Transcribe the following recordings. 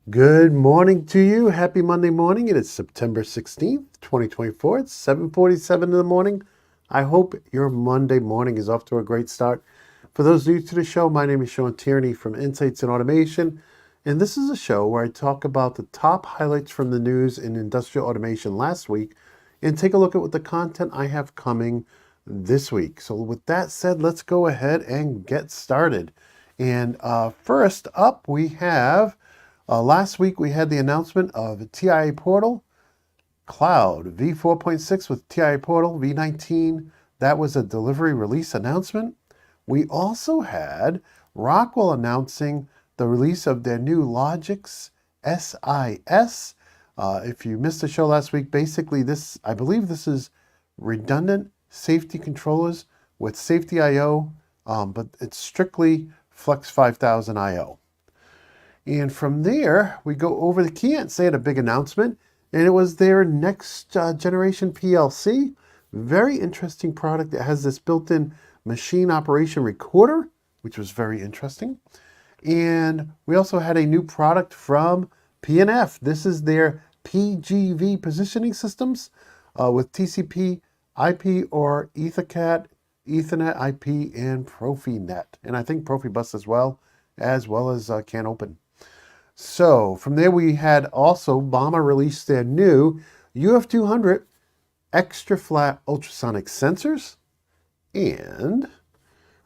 Good morning to you. Happy Monday morning. It is September 16th, 2024. It's 7:47 in the morning. I hope your Monday morning is off to a great start. For those new to the show, my name is Sean Tierney from Insights in Automation, and this is a show where I talk about the top highlights from the news in industrial automation last week and take a look at what the content I have coming this week. So with that said, let's go ahead and get started. And first up, we have last week we had the announcement of TIA Portal Cloud v4.6 with TIA Portal v19. That was a delivery release announcement. We also had Rockwell announcing the release of their new Logix SIS. If you missed the show last week, basically I believe this is redundant safety controllers with safety IO, but it's strictly Flex 5000 IO. And from there, we go over to Keyence. They had a big announcement, and it was their next generation PLC. Very interesting product. It has this built-in machine operation recorder, which was very interesting. And we also had a new product from P&F. This is their PGV positioning systems with TCP, IP, or Ethernet, IP, and Profinet. And I think Profibus as well as CANopen. So from there we had also Bauma release their new UF200 extra flat ultrasonic sensors, and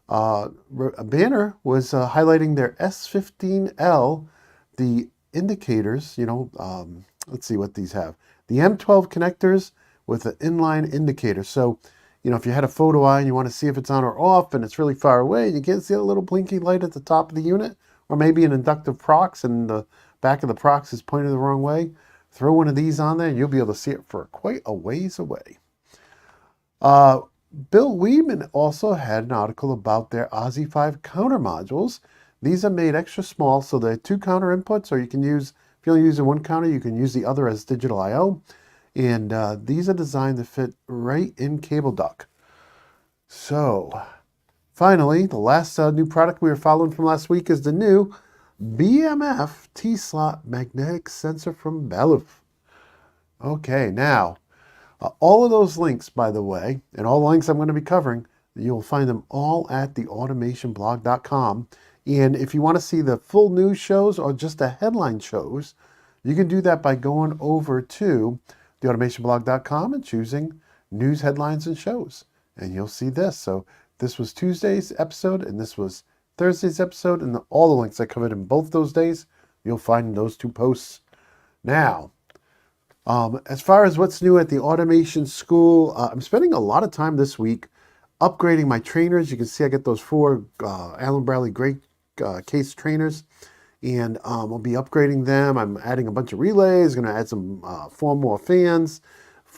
Banner was highlighting their S15L, the indicators, let's see what these have. The M12 connectors with an inline indicator. So, if you had a photo eye and you want to see if it's on or off and it's really far away, you can't see a little blinky light at the top of the unit, or maybe an inductive prox and the back of the prox is pointed the wrong way, throw one of these on there and you'll be able to see it for quite a ways away. Bill Weedman also had an article about their OSI 5 counter modules. These are made extra small, so they're 2 counter inputs, or you can use, if you're only using 1 counter, you can use the other as digital I/O. And these are designed to fit right in cable duct. So, finally, the last new product we were following from last week is the new BMF T-slot magnetic sensor from Beluf. Okay, now, all of those links, by the way, and all the links I'm going to be covering, you'll find them all at theautomationblog.com. And if you want to see the full news shows or just the headline shows, you can do that by going over to theautomationblog.com and choosing news headlines and shows. And you'll see this. So this was Tuesday's episode, and this was Thursday's episode, and all the links I covered in both those days, you'll find in those 2 posts. Now, as far as what's new at the Automation School, I'm spending a lot of time this week upgrading my trainers. You can see I get those 4 Allen Bradley Great Case trainers, and I'll be upgrading them. I'm adding a bunch of relays, going to add some 4 more fans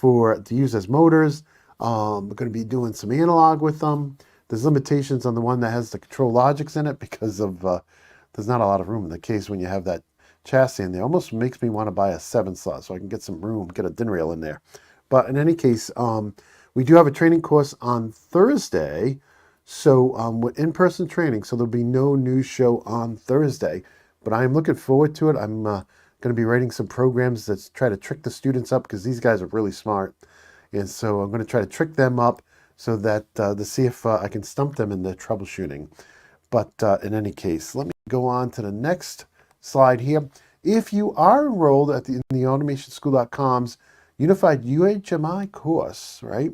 to use as motors. I'm going to be doing some analog with them. There's limitations on the one that has the control logics in it because of there's not a lot of room in the case when you have that chassis in there. Almost makes me want to buy a 7 slot so I can get some room, get a DIN rail in there. But in any case, we do have a training course on Thursday, so with in-person training, so there'll be no news show on Thursday. But I'm looking forward to it. I'm going to be writing some programs that try to trick the students up, because these guys are really smart. And so I'm going to try to trick them up so that to see if I can stump them in their troubleshooting. But in any case, let me go on to the next slide here. If you are enrolled in the automationschool.com's Unified UHMI course, right,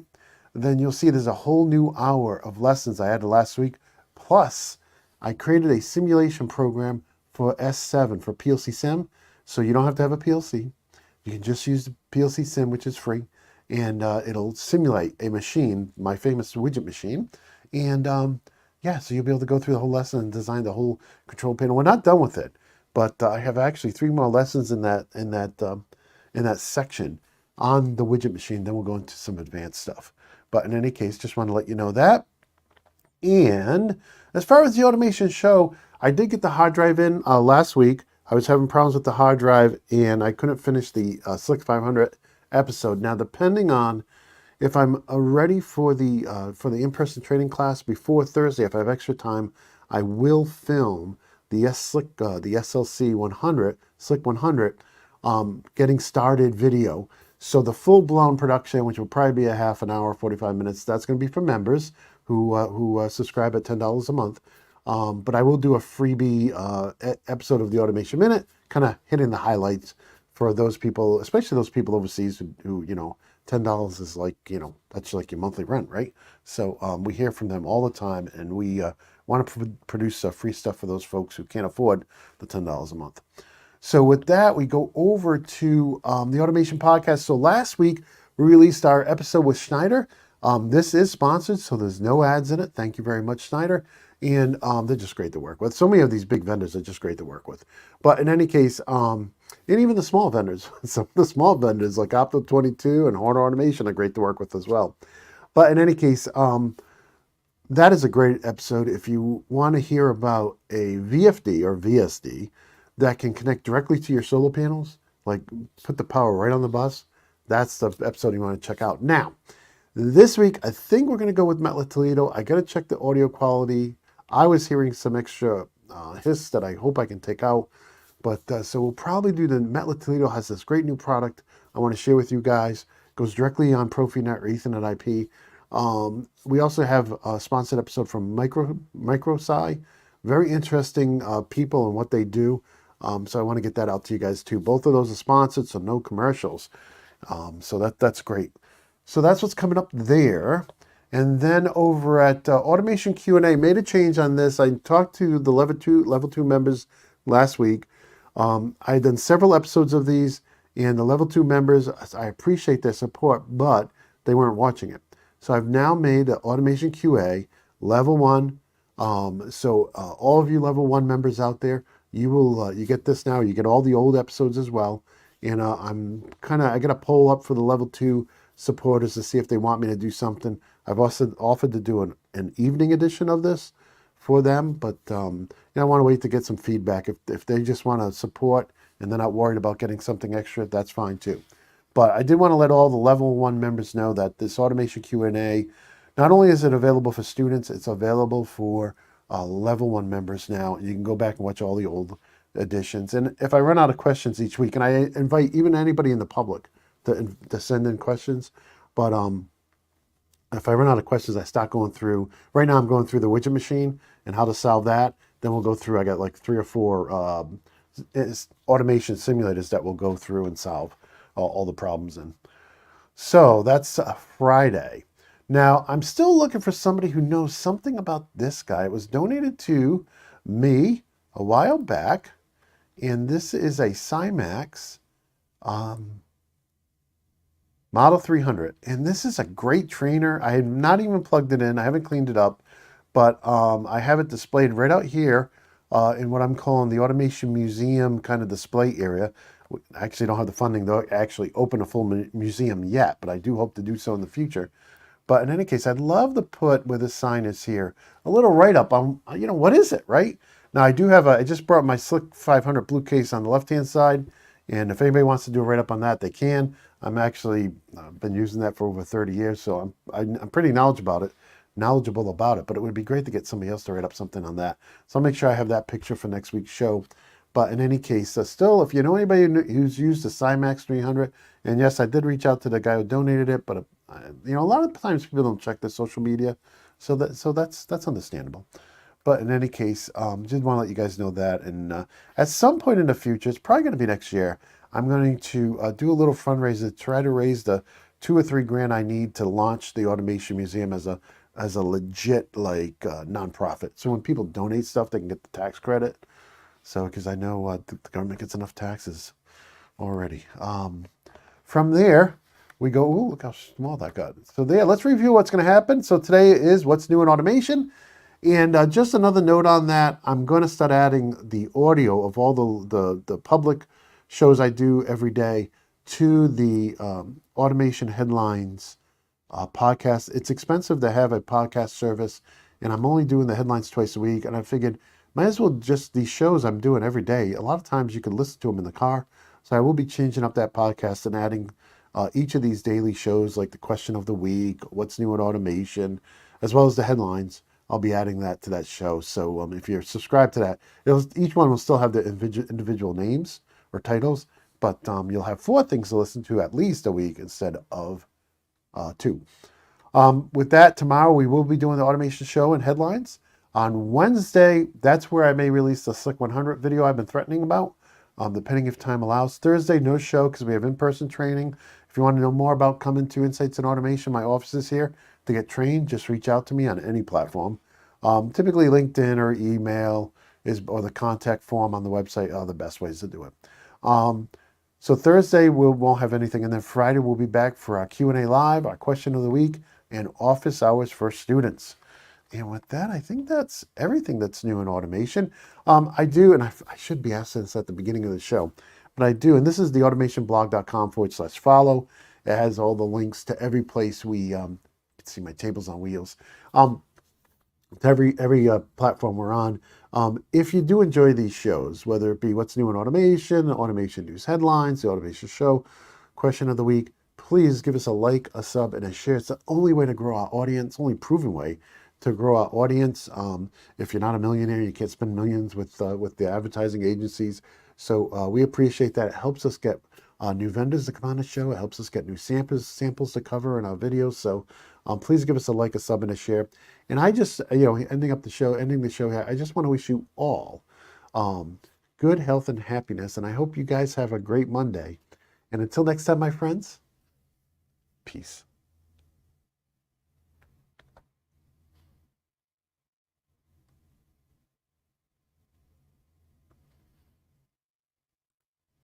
then you'll see there's a whole new hour of lessons I added last week. Plus, I created a simulation program for S7 for PLC Sim, so you don't have to have a PLC. You can just use the PLC Sim, which is free, and it'll simulate a machine, my famous widget machine, and yeah, so you'll be able to go through the whole lesson and design the whole control panel. We're not done with it, but I have actually 3 more lessons in that section on the widget machine. Then we'll go into some advanced stuff. But in any case, just want to let you know that. And as far as the automation show, I did get the hard drive in last week. I was having problems with the hard drive, and I couldn't finish the Slick 500 episode. Now, depending on if I'm ready for the in-person training class before Thursday, if I have extra time, I will film the the SLC 100, Slick 100, getting started video. So the full-blown production, which will probably be a half an hour, 45 minutes, that's going to be for members who subscribe at $10 a month. But I will do a freebie episode of the Automation Minute, kind of hitting the highlights for those people, especially those people overseas who $10 is like, that's like your monthly rent, right? So we hear from them all the time, and we want to produce free stuff for those folks who can't afford the $10 a month. So with that, we go over to the Automation Podcast. So last week, we released our episode with Schneider. This is sponsored, so there's no ads in it. Thank you very much, Schneider. And they're just great to work with. So many of these big vendors are just great to work with. But in any case, and even the small vendors, some of the small vendors like Opto22 and Horner Automation are great to work with as well. But in any case, that is a great episode. If you want to hear about a VFD or VSD that can connect directly to your solar panels, like put the power right on the bus, that's the episode you want to check out. Now, this week, I think we're going to go with Metla Toledo. I got to check the audio quality. I was hearing some extra hiss that I hope I can take out. But so we'll probably do the Metla Toledo has this great new product I want to share with you guys. Goes directly on Profinet or Ethernet IP. We also have a sponsored episode from MicroSci. Very interesting people and what they do. So I want to get that out to you guys too. Both of those are sponsored, so no commercials. So that's great. So that's what's coming up there. And then over at Automation Q&A, made a change on this. I talked to the level two members last week. I had done several episodes of these, and the level 2 members, I appreciate their support, but they weren't watching it. So I've now made the Automation QA level 1. So all of you level 1 members out there, you will you get this now. You get all the old episodes as well. And I got a poll up for the level 2 supporters to see if they want me to do something. I've also offered to do an evening edition of this for them, but I want to wait to get some feedback. If they just want to support and they're not worried about getting something extra, that's fine too. But I did want to let all the level 1 members know that this Automation Q&A, not only is it available for students, it's available for level 1 members now. You can go back and watch all the old editions. And if I run out of questions each week, and I invite even anybody in the public to send in questions, but if I run out of questions, I start going through. Right now I'm going through the widget machine and how to solve that. Then we'll go through, I got like 3 or 4 automation simulators that we'll go through and solve all the problems in. So that's Friday. Now, I'm still looking for somebody who knows something about this guy. It was donated to me a while back, and this is a Cymax Model 300, and this is a great trainer. I have not even plugged it in. I haven't cleaned it up, but I have it displayed right out here in what I'm calling the Automation Museum kind of display area. I actually don't have the funding to actually open a full museum yet, but I do hope to do so in the future. But in any case, I'd love to put where the sign is here, a little write-up on, what is it, right? Now, I just brought my Slick 500 blue case on the left-hand side, and if anybody wants to do a write-up on that, they can. I'm actually been using that for over 30 years, so I'm pretty knowledgeable about it, but it would be great to get somebody else to write up something on that. So I'll make sure I have that picture for next week's show. But in any case, still, if you know anybody who's used the Cymax 300, and yes, I did reach out to the guy who donated it, but a lot of times people don't check their social media, so that's understandable. But in any case, just want to let you guys know that. And at some point in the future, it's probably going to be next year, I'm going to do a little fundraiser to try to raise the $2 or $3 grand I need to launch the Automation Museum as a legit nonprofit. So when people donate stuff, they can get the tax credit. So because I know the government gets enough taxes already. From there, we go, ooh, look how small that got. So there, let's review what's going to happen. So today is what's new in automation. And just another note on that, I'm going to start adding the audio of all the public shows I do every day to the Automation Headlines podcast. It's expensive to have a podcast service, and I'm only doing the headlines twice a week. And I figured, might as well just these shows I'm doing every day. A lot of times you can listen to them in the car. So I will be changing up that podcast and adding each of these daily shows, like the question of the week, what's new in automation, as well as the headlines. I'll be adding that to that show. So if you're subscribed to that, each one will still have the individual names or titles, but you'll have 4 things to listen to at least a week instead of 2. With that, tomorrow we will be doing the automation show and headlines. On Wednesday, that's where I may release the Slick 100 video I've been threatening about, depending if time allows. Thursday, no show because we have in-person training. If you want to know more about coming to Insights in Automation, my office is here to get trained. Just reach out to me on any platform. Typically LinkedIn or email or the contact form on the website are the best ways to do it. So Thursday we won't have anything, and then Friday we'll be back for our Q&A live, our question of the week, and office hours for students. And with that, I think that's everything that's new in automation. I do, and I should be asking this at the beginning of the show, but I do, and this is the automationblog.com/follow. It has all the links to every place we, you can see my tables on wheels, to every platform we're on. If you do enjoy these shows, whether it be What's New in Automation, Automation News Headlines, the Automation Show, Question of the Week, please give us a like, a sub, and a share. It's the only way to grow our audience, only proven way to grow our audience. If you're not a millionaire, you can't spend millions with the advertising agencies. So we appreciate that. It helps us get new vendors to come on the show. It helps us get new samples to cover in our videos. So please give us a like, a sub, and a share. And I just, ending the show here, I just want to wish you all good health and happiness. And I hope you guys have a great Monday. And until next time, my friends, peace.